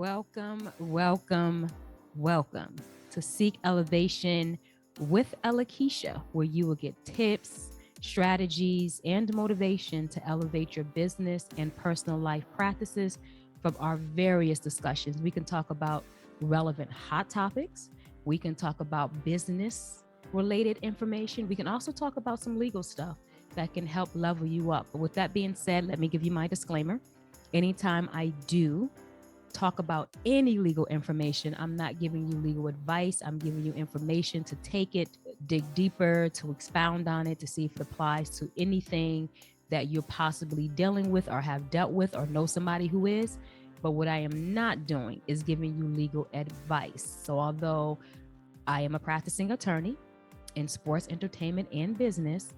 Welcome to SeekELLAvation with Ella Keisha, where you will get tips, strategies, and motivation to elevate your business and personal life practices from our various discussions. We can talk about relevant hot topics, we can talk about business related information, we can also talk about some legal stuff that can help level you up. But with that being said, let me give you my disclaimer. Anytime I do talk about any legal information, I'm not giving you legal advice. I'm giving you information to take it, dig deeper, to expound on it, to see if it applies to anything that you're possibly dealing with or have dealt with or know somebody who is. But what I am not doing is giving you legal advice. So although I am a practicing attorney in sports, entertainment, and business,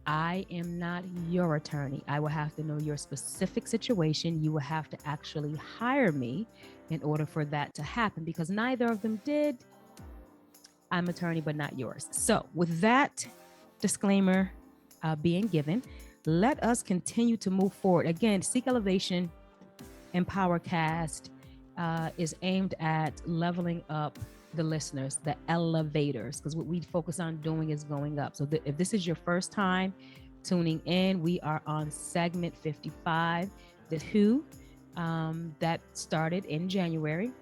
I am not your attorney. I will have to know your specific situation. You will have to actually hire me in order for that to happen, because neither of them did. I'm attorney, but not yours. So with that disclaimer being given, let us continue to move forward. Again, SeekELLAvation Empowercast is aimed at leveling up the listeners, the elevators, because what we focus on doing is going up. So if this is your first time tuning in, we are on segment 55, the Who, that started in January.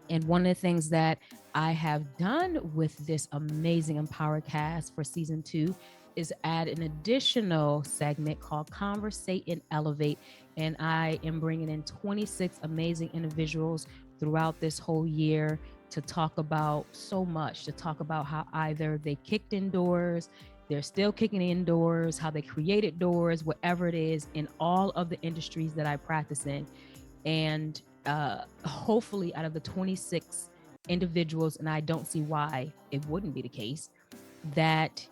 And one of the things that I have done with this amazing Empowercast for season 2 is add an additional segment called Conversate and Elevate. And I am bringing in 26 amazing individuals throughout this whole year to talk about so much, to talk about how either they kicked indoors, they're still kicking indoors, how they created doors, whatever it is, in all of the industries that I practice in. And hopefully out of the 26 individuals, and I don't see why it wouldn't be the case, that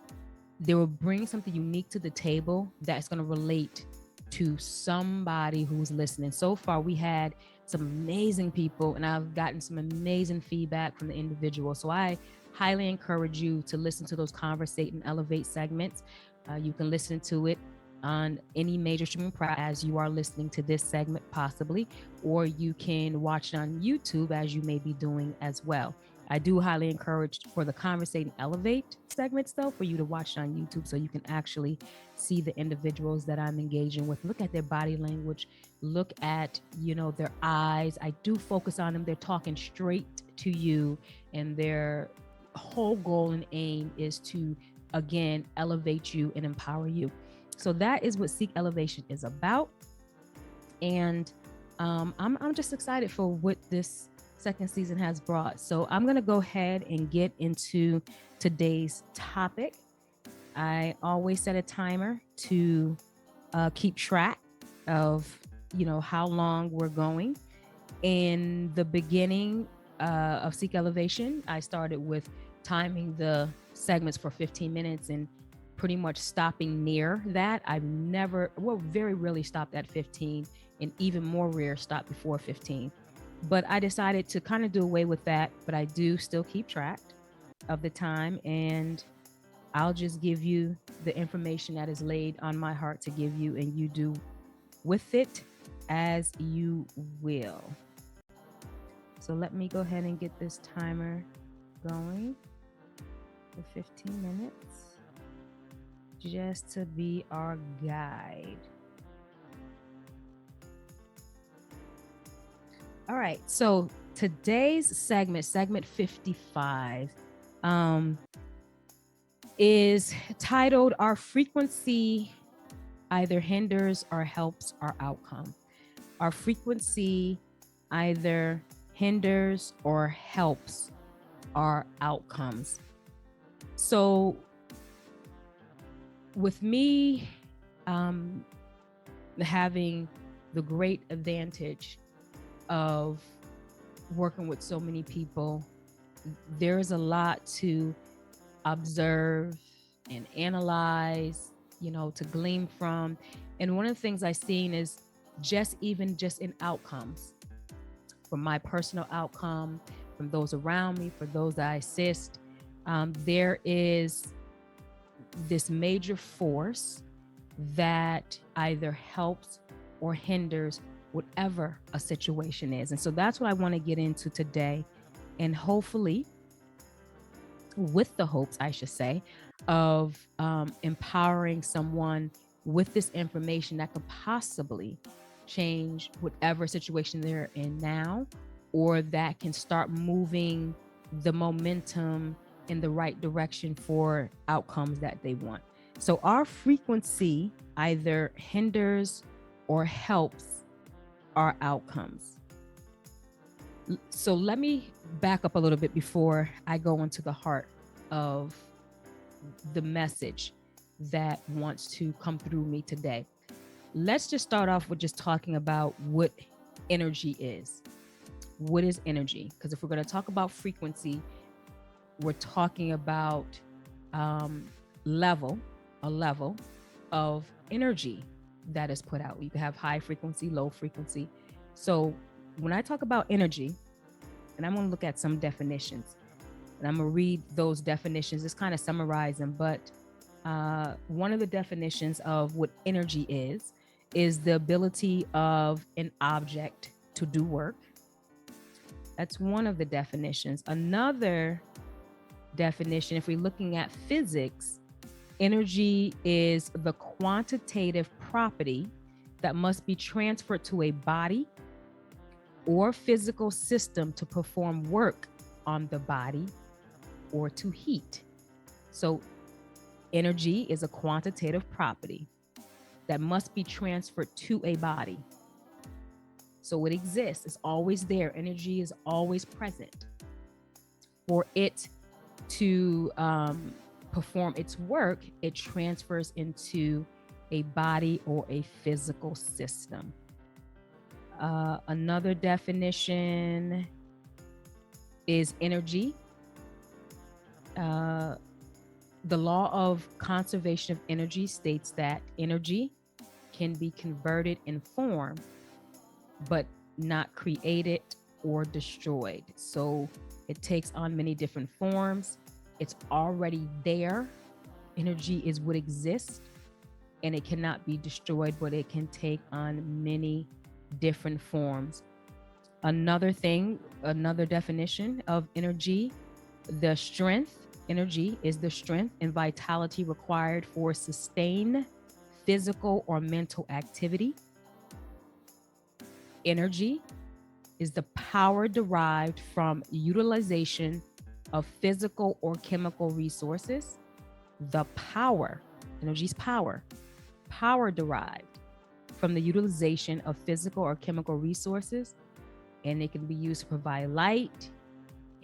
they will bring something unique to the table that's going to relate to somebody who's listening. So far, we had some amazing people, and I've gotten some amazing feedback from the individuals. So I highly encourage you to listen to those Conversate and Elevate segments. You can listen to it on any major streaming platform as you are listening to this segment possibly, or you can watch it on YouTube as you may be doing as well. I do highly encourage for the Conversate and Elevate segments, though, for you to watch it on YouTube so you can actually see the individuals that I'm engaging with. Look at their body language, look at, their eyes. I do focus on them. They're talking straight to you, and their whole goal and aim is to, again, elevate you and empower you. So that is what SeekELLAvation is about. And I'm just excited for what this second season has brought. So I'm going to go ahead and get into today's topic. I always set a timer to keep track of, how long we're going. In the beginning of SeekELLAvation, I started with timing the segments for 15 minutes and pretty much stopping near that. I've very rarely stopped at 15, and even more rare stopped before 15. But I decided to kind of do away with that, but I do still keep track of the time, and I'll just give you the information that is laid on my heart to give you, and you do with it as you will. So let me go ahead and get this timer going for 15 minutes, just to be our guide. All right, so today's segment 55, is titled Our Frequency Either Hinders or Helps Our Outcome. Our frequency either hinders or helps our outcomes. So with me having the great advantage of working with so many people, there's a lot to observe and analyze, to glean from. And one of the things I've seen is just in outcomes, from my personal outcome, from those around me, for those that I assist, there is this major force that either helps or hinders whatever a situation is. And so that's what I want to get into today. And hopefully, with the hopes, I should say, of empowering someone with this information that could possibly change whatever situation they're in now, or that can start moving the momentum in the right direction for outcomes that they want. So our frequency either hinders or helps our outcomes. So let me back up a little bit before I go into the heart of the message that wants to come through me today. Let's just start off with just talking about what energy is. What is energy? Because if we're going to talk about frequency, we're talking about a level of energy that is put out. You can have high frequency, low frequency. So when I talk about energy, and I'm going to look at some definitions, and I'm going to read those definitions, just kind of summarize them. But one of the definitions of what energy is the ability of an object to do work. That's one of the definitions. Another definition, if we're looking at physics, energy is the quantitative property that must be transferred to a body or physical system to perform work on the body or to heat. So energy is a quantitative property that must be transferred to a body. So it exists, it's always there. Energy is always present. For it to perform its work, it transfers into a body or a physical system. Another definition is energy. The law of conservation of energy states that energy can be converted in form, but not created or destroyed. So it takes on many different forms. It's already there. Energy is what exists, and it cannot be destroyed, but it can take on many different forms. Another definition of energy, the strength. Energy is the strength and vitality required for sustained physical or mental activity. Energy is the power derived from utilization of physical or chemical resources. The power, energy's power derived from the utilization of physical or chemical resources, and it can be used to provide light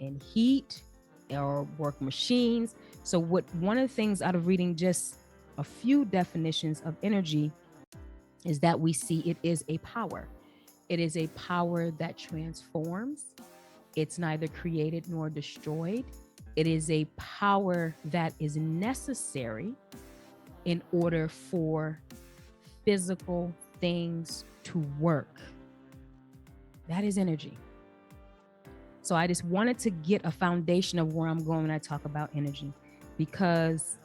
and heat or work machines. So one of the things out of reading just a few definitions of energy is that we see it is a power. It is a power that transforms. It's neither created nor destroyed. It is a power that is necessary in order for physical things to work. That is energy. So I just wanted to get a foundation of where I'm going when I talk about energy, because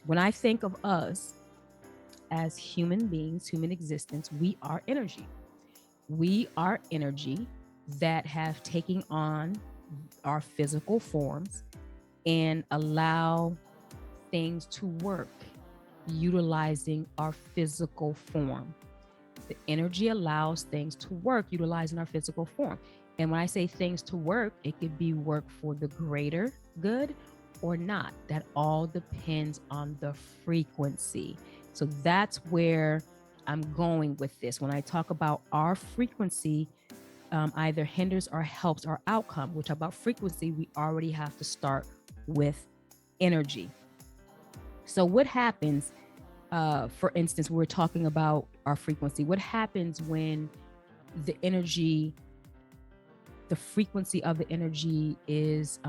when I think of us as human beings, human existence, we are energy. We are energy that have taken on our physical forms and allow things to work utilizing our physical form. The energy allows things to work utilizing our physical form. And when I say things to work, it could be work for the greater good or not. That all depends on the frequency. So that's where I'm going with this. When I talk about our frequency, either hinders or helps our outcome, which about frequency, we already have to start with energy. So what happens, for instance, we're talking about our frequency. What happens when the frequency of the energy is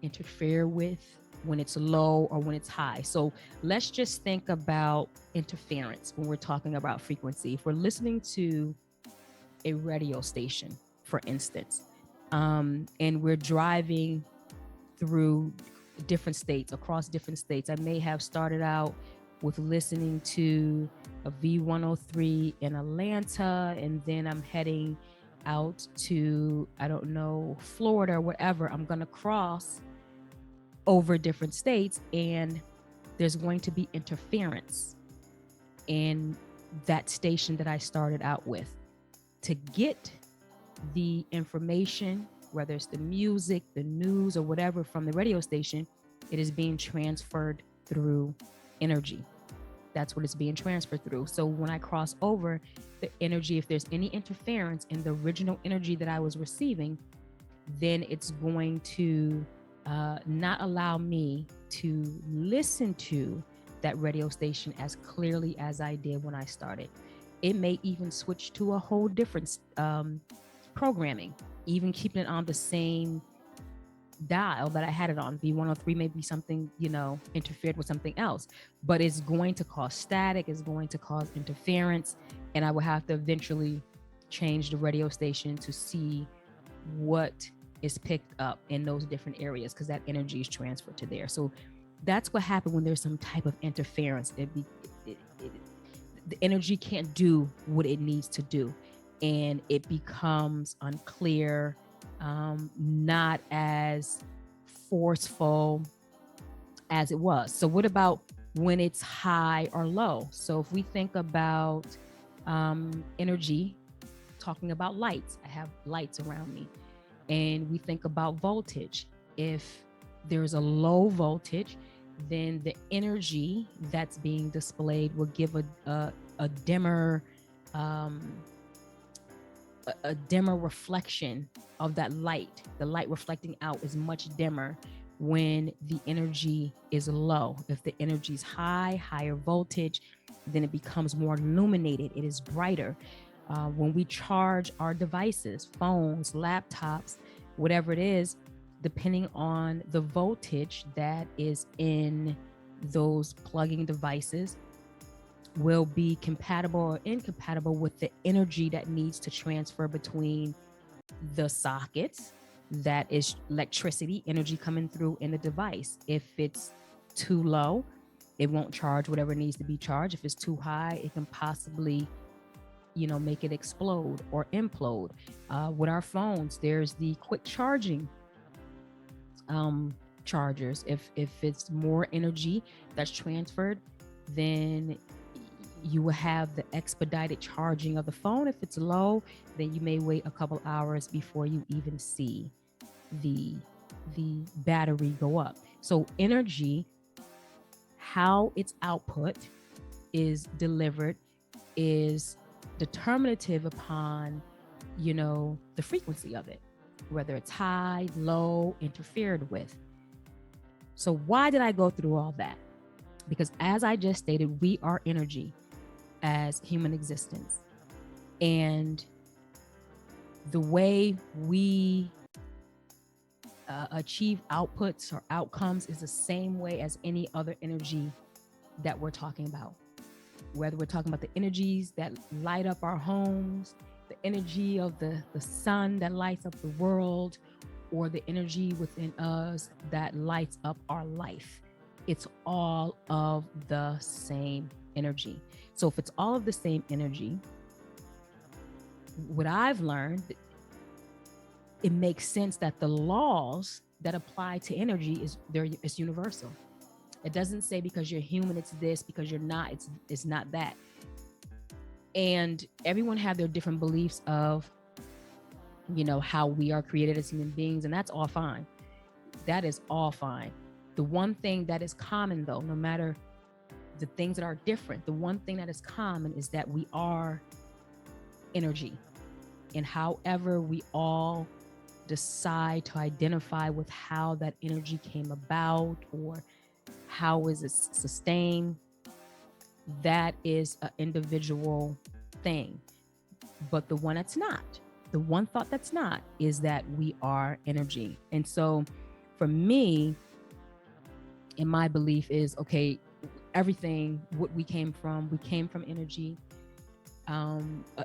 interfered with, when it's low or when it's high? So let's just think about interference when we're talking about frequency. If we're listening to a radio station, for instance, and we're driving through different states, across different states. I may have started out with listening to a V103 in Atlanta, and then I'm heading out to, I don't know, Florida or whatever. I'm going to cross over different states, and there's going to be interference in that station that I started out with. To get the information, whether it's the music, the news, or whatever from the radio station, it is being transferred through energy. That's what it's being transferred through. So when I cross over, the energy, if there's any interference in the original energy that I was receiving, then it's going to not allow me to listen to that radio station as clearly as I did when I started. It may even switch to a whole different programming, even keeping it on the same dial that I had it on. V103 may be something, interfered with something else, but it's going to cause static, it's going to cause interference, and I will have to eventually change the radio station to see what is picked up in those different areas, because that energy is transferred to there. So that's what happened when there's some type of interference. The energy can't do what it needs to do, and it becomes unclear, not as forceful as it was. So what about when it's high or low? So if we think about energy, talking about lights, I have lights around me, and we think about voltage. If there's a low voltage, then the energy that's being displayed will give a dimmer reflection of that light. The light reflecting out is much dimmer when the energy is low. If the energy is higher voltage, then it becomes more illuminated. It is brighter. When we charge our devices, phones, laptops, whatever it is, depending on the voltage that is in those plugging devices, will be compatible or incompatible with the energy that needs to transfer between the sockets. That is electricity, energy coming through in the device. If it's too low, it won't charge whatever needs to be charged. If it's too high, it can possibly, make it explode or implode. With our phones, there's the quick charging chargers. If it's more energy that's transferred, then you will have the expedited charging of the phone. If it's low, then you may wait a couple hours before you even see the battery go up. So energy, how its output is delivered, is determinative upon, the frequency of it, whether it's high, low, interfered with. So why did I go through all that? Because as I just stated, we are energy as human existence. And the way we achieve outputs or outcomes is the same way as any other energy that we're talking about. Whether we're talking about the energies that light up our homes, the energy of the sun that lights up the world, or the energy within us that lights up our life. It's all of the same energy. So if it's all of the same energy, what I've learned, it makes sense that the laws that apply to energy is universal. It doesn't say because you're human, it's this, because you're not, it's not that. And everyone have their different beliefs of, how we are created as human beings, and that's all fine. That is all fine. The one thing that is common, though, no matter the things that are different, the one thing that is common is that we are energy. And however we all decide to identify with how that energy came about or how is it sustained, that is an individual thing. But the one thought that's not, is that we are energy. And so for me, in my belief is, okay, everything, what we came from energy.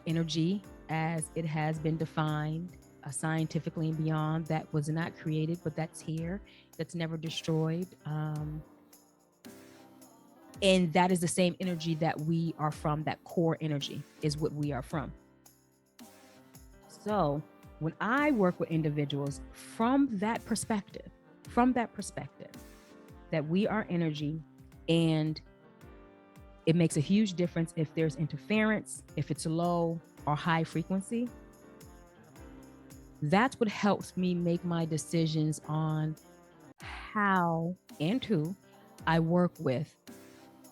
Energy as it has been defined scientifically and beyond, that was not created, but that's here, that's never destroyed. And that is the same energy that we are from. That core energy is what we are from. So when I work with individuals from that perspective, that we are energy, and it makes a huge difference if there's interference, if it's low or high frequency. That's what helps me make my decisions on how and who I work with.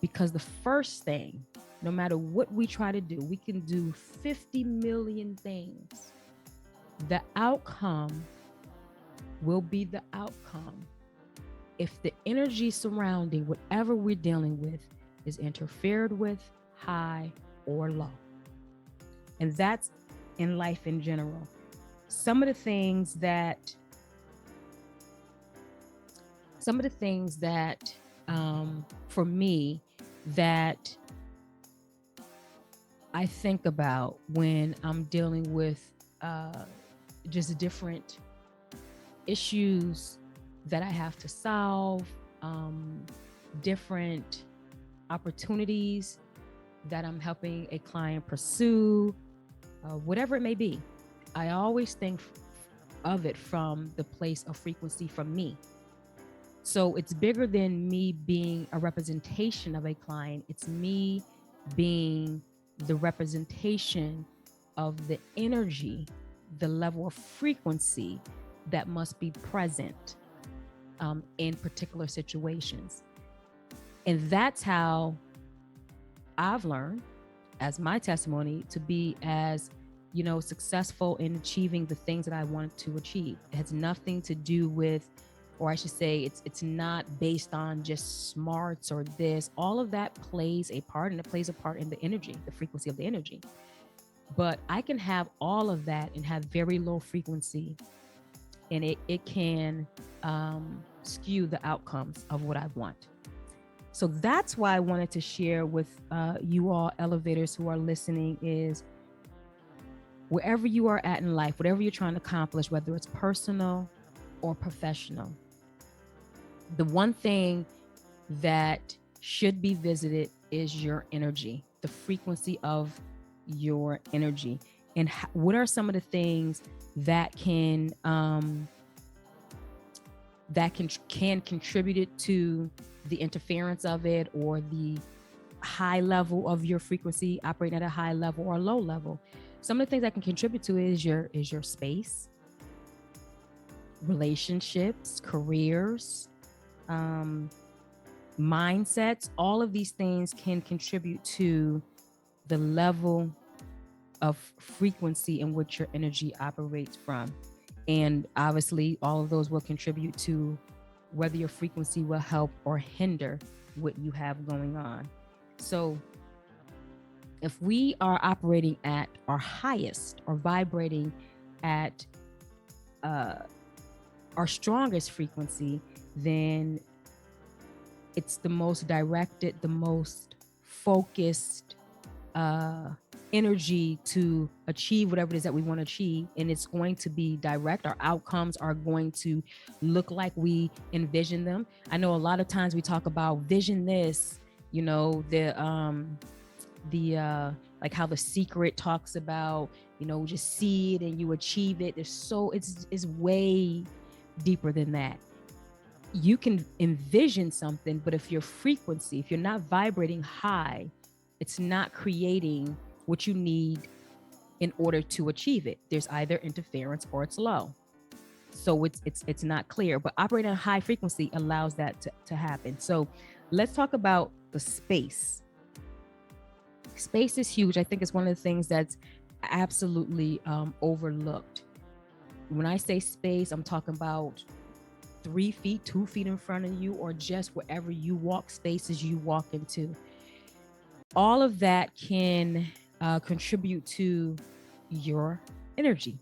Because the first thing, no matter what we try to do, we can do 50 million things. The outcome will be the outcome if the energy surrounding whatever we're dealing with is interfered with, high or low. And that's in life in general. Some of the things that for me, that I think about when I'm dealing with just different issues that I have to solve, different opportunities that I'm helping a client pursue, whatever it may be. I always think of it from the place of frequency from me. So it's bigger than me being a representation of a client. It's me being the representation of the energy, the level of frequency that must be present in particular situations. And that's how I've learned, as my testimony, to be as, successful in achieving the things that I wanted to achieve. It has nothing to do with, or I should say, it's not based on just smarts or this. All of that plays a part, and it plays a part in the energy, the frequency of the energy. But I can have all of that and have very low frequency, and it can skew the outcomes of what I want. So that's why I wanted to share with you all elevators who are listening is, wherever you are at in life, whatever you're trying to accomplish, whether it's personal or professional, the one thing that should be visited is your energy, the frequency of your energy. And what are some of the things that can contribute to the interference of it, or the high level of your frequency operating at a high level or low level? Some of the things that can contribute to it is your space, relationships, careers, mindsets. All of these things can contribute to the level of frequency in which your energy operates from. And obviously, all of those will contribute to whether your frequency will help or hinder what you have going on. So if we are operating at our highest or vibrating at our strongest frequency, then it's the most directed, the most focused energy to achieve whatever it is that we want to achieve. And it's going to be direct. Our outcomes are going to look like we envision them. I know a lot of times we talk about vision this, like how The Secret talks about, just see it and you achieve it. It's way deeper than that. You can envision something, but if your frequency, if you're not vibrating high, it's not creating what you need in order to achieve it. There's either interference or it's low. So it's not clear, but operating at a high frequency allows that to happen. So let's talk about the space. Space is huge. I think it's one of the things that's absolutely overlooked. When I say space, I'm talking about 3 feet, 2 feet in front of you, or just wherever you walk, spaces you walk into. All of that can contribute to your energy.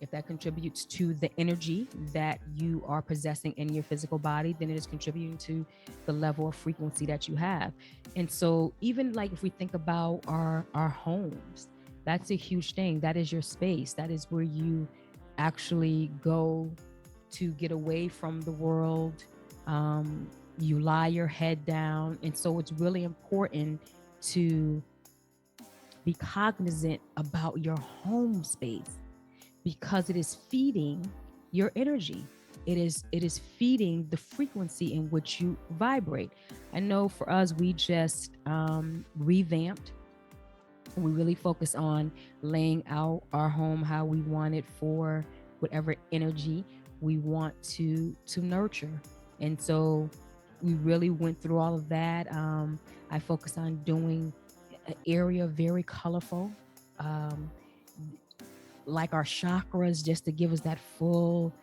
If that contributes to the energy that you are possessing in your physical body, then it is contributing to the level of frequency that you have. And so even like if we think about our homes, that's a huge thing. That is your space. That is where you actually go to get away from the world, You lie your head down. And so it's really important to be cognizant about your home space because it is feeding your energy. It is feeding the frequency in which you vibrate. I know for us, we just revamped. We really focus on laying out our home how we want it for whatever energy we want to nurture. And so we really went through all of that. I focus on doing an area very colorful, um, like our chakras, just to give us that full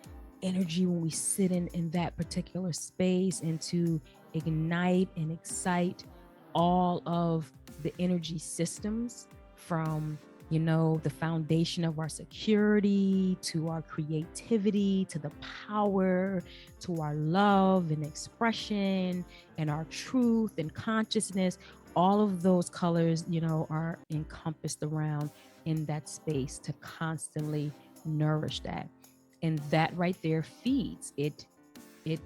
energy when we sit in that particular space, and to ignite and excite all of the energy systems, from the foundation of our security, to our creativity, to the power, to our love and expression, and our truth and consciousness. All of those colors are encompassed around in that space to constantly nourish that. And that right there feeds it. It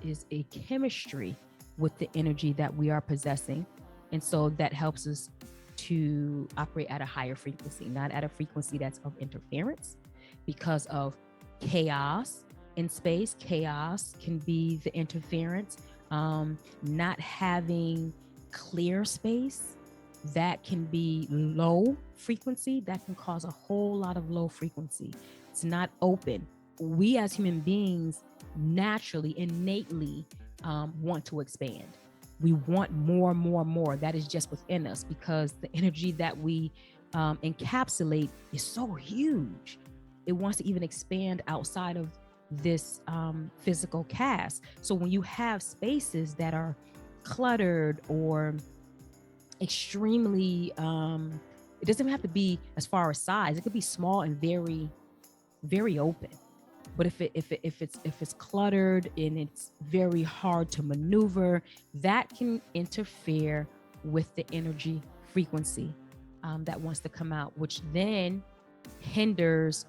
is a chemistry with the energy that we are possessing. And so that helps us to operate at a higher frequency, not at a frequency that's of interference, because of chaos in space. Chaos can be the interference. Not having clear space, that can be low frequency. That can cause a whole lot of low frequency. It's not open. We as human beings naturally, innately want to expand. We want more, more, more. That is just within us, because the energy that we encapsulate is so huge. It wants to even expand outside of this physical cast. So when you have spaces that are cluttered or extremely, it doesn't have to be as far as size. It could be small and very, very open. But if it's cluttered and it's very hard to maneuver, that can interfere with the energy frequency that wants to come out, which then hinders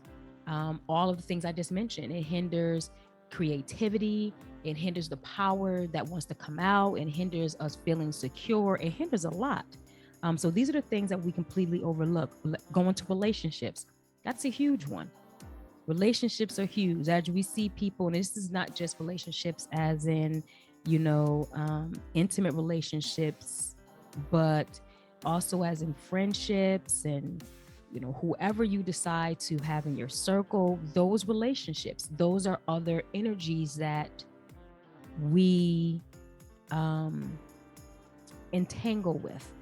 all of the things I just mentioned. It hinders creativity. It hinders the power that wants to come out. It hinders us feeling secure. It hinders a lot. So these are the things that we completely overlook. Going to relationships, that's a huge one. Relationships are huge. As we see people, and this is not just relationships as in, intimate relationships, but also as in friendships and, whoever you decide to have in your circle, those relationships, those are other energies that we entangle with.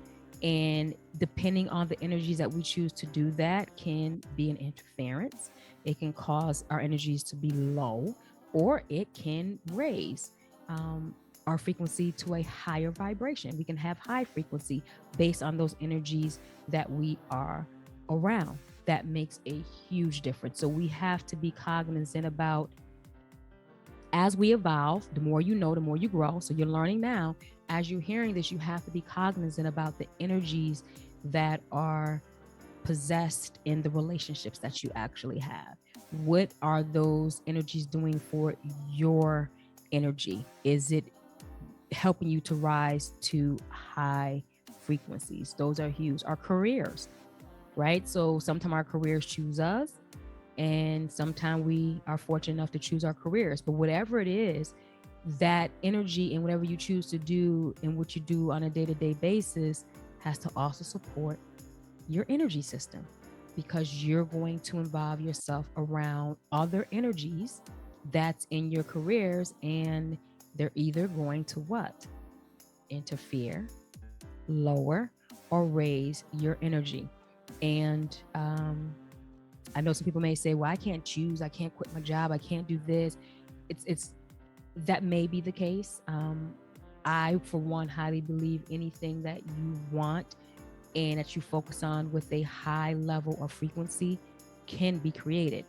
And depending on the energies that we choose to do that can be an interference. It can cause our energies to be low, or it can raise our frequency to a higher vibration. We can have high frequency based on those energies that we are around. That makes a huge difference. So we have to be cognizant about, as we evolve, the more you know, the more you grow. So you're learning now. As you're hearing this, you have to be cognizant about the energies that are possessed in the relationships that you actually have. What are those energies doing for your energy? Is it helping you to rise to high frequencies? Those are huge. Our careers, right? So sometimes our careers choose us, and sometimes we are fortunate enough to choose our careers. But whatever it is, that energy and whatever you choose to do and what you do on a day-to-day basis has to also support your energy system, because you're going to involve yourself around other energies that's in your careers, and they're either going to what? Interfere, lower, or raise your energy. And I know some people may say, well, I can't choose. I can't quit my job. I can't do this. It's that may be the case. I, for one, highly believe anything that you want and that you focus on with a high level of frequency can be created.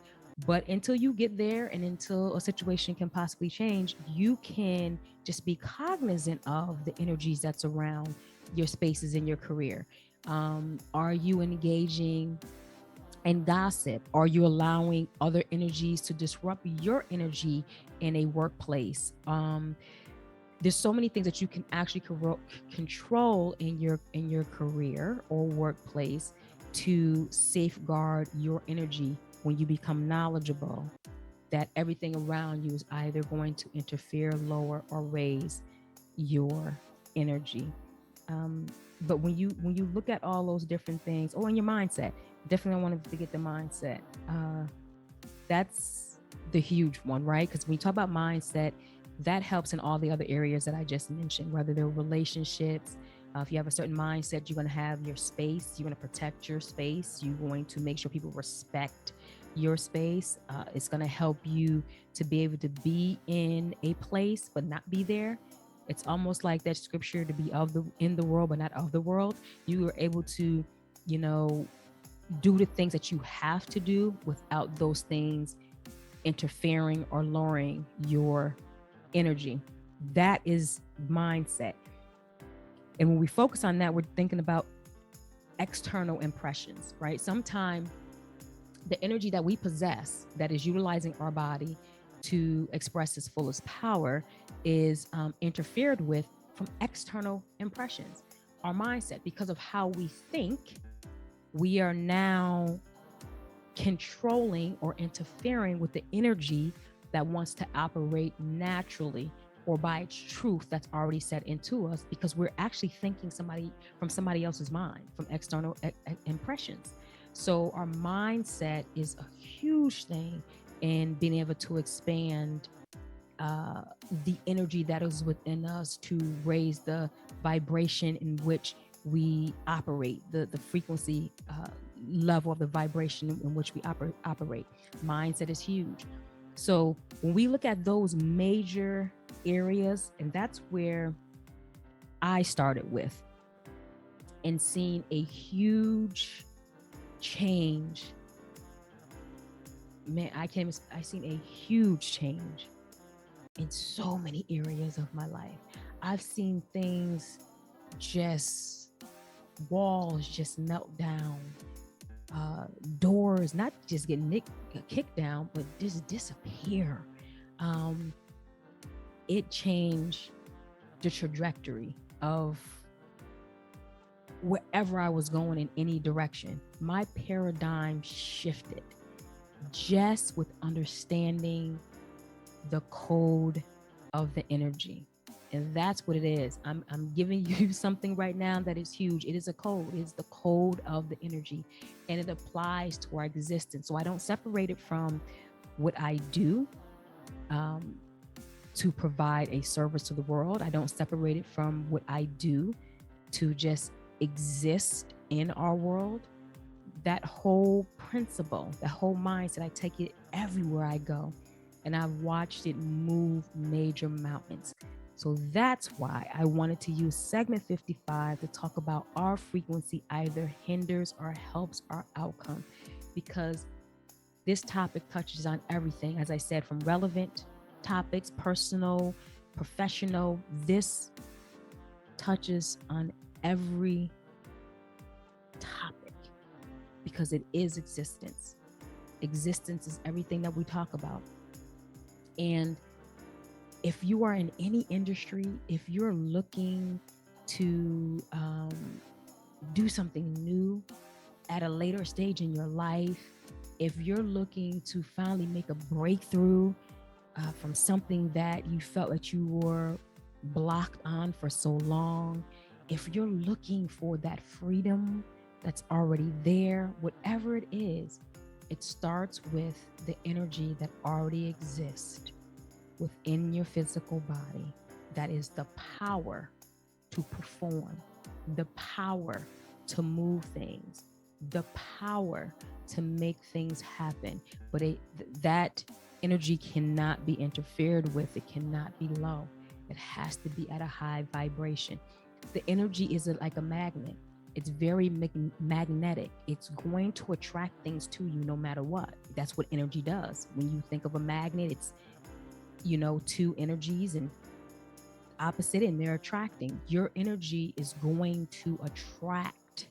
But until you get there, and until a situation can possibly change, you can just be cognizant of the energies that's around your spaces in your career. Are you engaging in gossip? Are you allowing other energies to disrupt your energy in a workplace? there's so many things that you can actually control in your career or workplace to safeguard your energy when you become knowledgeable that everything around you is either going to interfere, lower, or raise your energy. But when you look at all those different things, or in your mindset, definitely I wanted to get the mindset. That's the huge one, right? Because when you talk about mindset, that helps in all the other areas that I just mentioned, whether they're relationships. If you have a certain mindset, you're going to have your space. You're going to protect your space. You're going to make sure people respect your space. It's going to help you to be able to be in a place but not be there. It's almost like that scripture, to be in the world but not of the world. You are able to, do the things that you have to do without those things interfering or lowering your energy. That is mindset. And when we focus on that, we're thinking about external impressions, right? Sometimes the energy that we possess that is utilizing our body to express its fullest power is interfered with from external impressions. Our mindset, because of how we think, we are now controlling or interfering with the energy that wants to operate naturally or by its truth that's already set into us, because we're actually thinking from somebody else's mind, from external impressions. So our mindset is a huge thing in being able to expand the energy that is within us to raise the vibration in which we operate, the frequency level of the vibration in which we operate. Mindset is huge. So when we look at those major areas, and that's where I started with, and seeing a huge change. Man, I seen a huge change in so many areas of my life. I've seen things walls just melt down, doors not just get kicked down, but just disappear. It changed the trajectory of wherever I was going in any direction. My paradigm shifted just with understanding the code of the energy. And that's what it is. I'm giving you something right now that is huge. It is a code. It is the code of the energy, and it applies to our existence. So I don't separate it from what I do to provide a service to the world. I don't separate it from what I do to just exist in our world. That whole principle, that whole mindset, I take it everywhere I go. And I've watched it move major mountains. So that's why I wanted to use segment 55 to talk about our frequency either hinders or helps our outcome, because this topic touches on everything. As I said, from relevant topics, personal, professional, this touches on every topic because it is existence. Existence is everything that we talk about. And if you are in any industry, if you're looking to do something new at a later stage in your life, if you're looking to finally make a breakthrough from something that you felt that you were blocked on for so long, if you're looking for that freedom that's already there, whatever it is, it starts with the energy that already exists within your physical body. That is the power to perform, the power to move things, the power to make things happen. But that energy cannot be interfered with. It cannot be low. It has to be at a high vibration. The energy is like a magnet. It's very magnetic. It's going to attract things to you no matter what. That's what energy does. When you think of a magnet, it's two energies and opposite, and they're attracting. Your energy is going to attract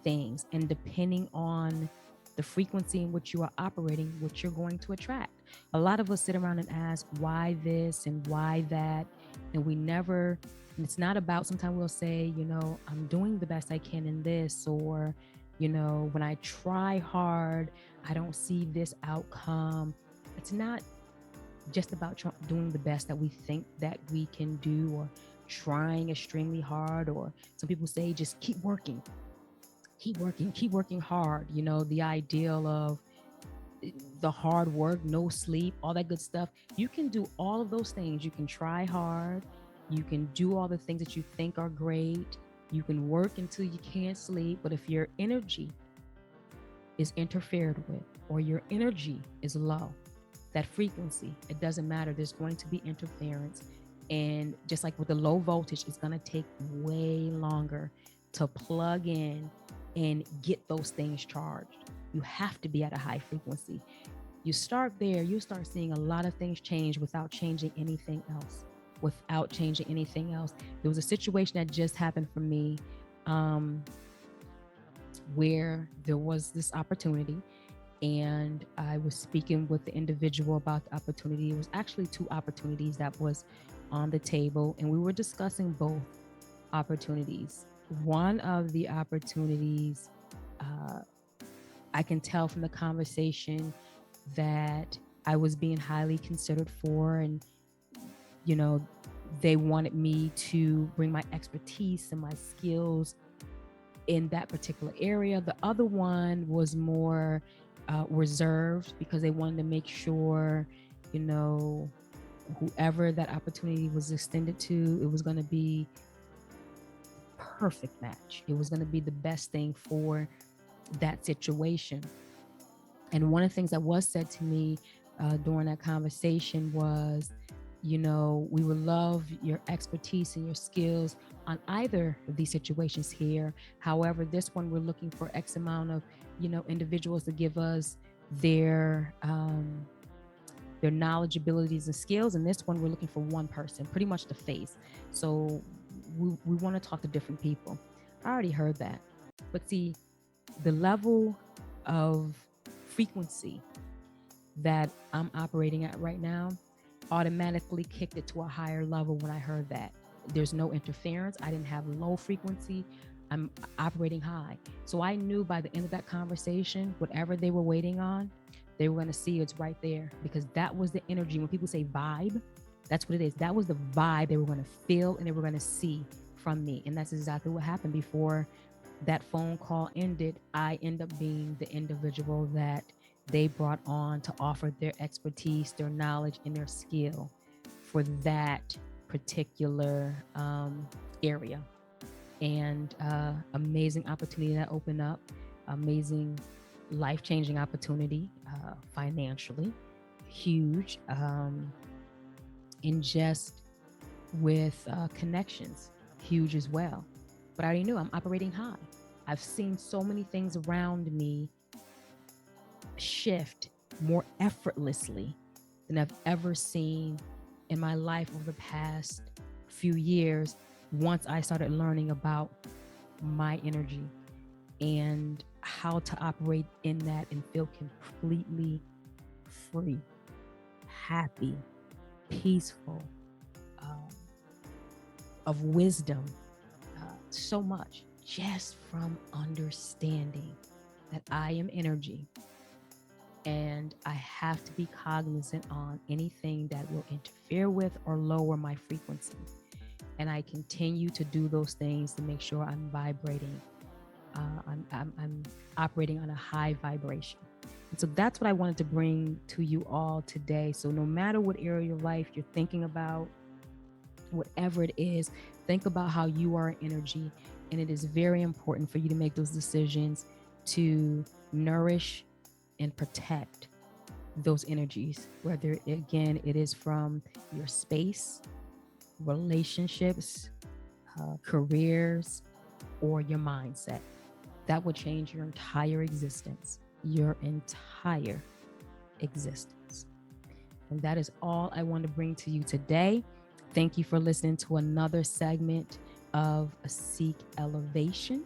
things, and depending on the frequency in which you are operating, what you're going to attract. A lot of us sit around and ask why this and why that, And it's not about, sometimes we'll say, I'm doing the best I can in this, or, when I try hard, I don't see this outcome. It's not just about doing the best that we think that we can do, or trying extremely hard, or some people say just keep working hard. The ideal of the hard work, no sleep, all that good stuff. You can do all of those things. You can try hard. You can do all the things that you think are great. You can work until you can't sleep. But if your energy is interfered with, or your energy is low, that frequency, it doesn't matter. There's going to be interference. And just like with the low voltage, it's going to take way longer to plug in and get those things charged. You have to be at a high frequency. You start there, you start seeing a lot of things change without changing anything else. There was a situation that just happened for me where there was this opportunity, and I was speaking with the individual about the opportunity. It was actually two opportunities that was on the table, and we were discussing both opportunities. One of the opportunities, I can tell from the conversation that I was being highly considered for, and they wanted me to bring my expertise and my skills in that particular area. The other one was more reserved, because they wanted to make sure, whoever that opportunity was extended to, it was going to be perfect match. It was going to be the best thing for that situation. And one of the things that was said to me during that conversation was, we would love your expertise and your skills on either of these situations here. However, this one, we're looking for X amount of, individuals to give us their knowledge, abilities, and skills. And this one, we're looking for one person, pretty much the face. So we want to talk to different people. I already heard that. But see, the level of frequency that I'm operating at right now automatically kicked it to a higher level when I heard that. There's no interference. I didn't have low frequency. I'm operating high. So I knew by the end of that conversation, whatever they were waiting on, they were going to see it's right there, because that was the energy. When people say vibe, that's what it is. That was the vibe they were going to feel and they were going to see from me. And that's exactly what happened. Before that phone call ended, I end up being the individual that they brought on to offer their expertise, their knowledge, and their skill for that particular area. And amazing opportunity that opened up, amazing life-changing opportunity, financially, huge, and just with connections, huge as well. But I already knew I'm operating high. I've seen so many things around me shift more effortlessly than I've ever seen in my life over the past few years, once I started learning about my energy and how to operate in that and feel completely free, happy, peaceful, of wisdom, so much just from understanding that I am energy, and I have to be cognizant on anything that will interfere with or lower my frequency. And I continue to do those things to make sure I'm vibrating. I'm operating on a high vibration. And so that's what I wanted to bring to you all today. So no matter what area of life you're thinking about, whatever it is, think about how you are energy. And it is very important for you to make those decisions to nourish and protect those energies, whether, again, it is from your space, relationships, careers, or your mindset. That will change your entire existence, And that is all I want to bring to you today. Thank you for listening to another segment of SeekELLAvation.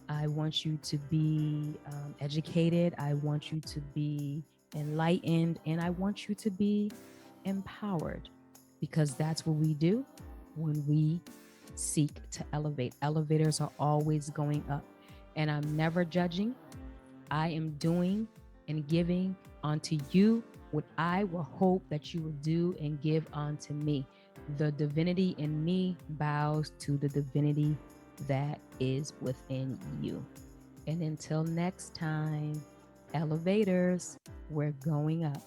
I want you to be educated. I want you to be enlightened, and I want you to be empowered, because that's what we do. when we seek to elevate. Elevators are always going up, and I'm never judging. I am doing and giving unto you what I will hope that you will do and give unto me. The divinity in me bows to the divinity that is within you. And until next time, elevators, we're going up.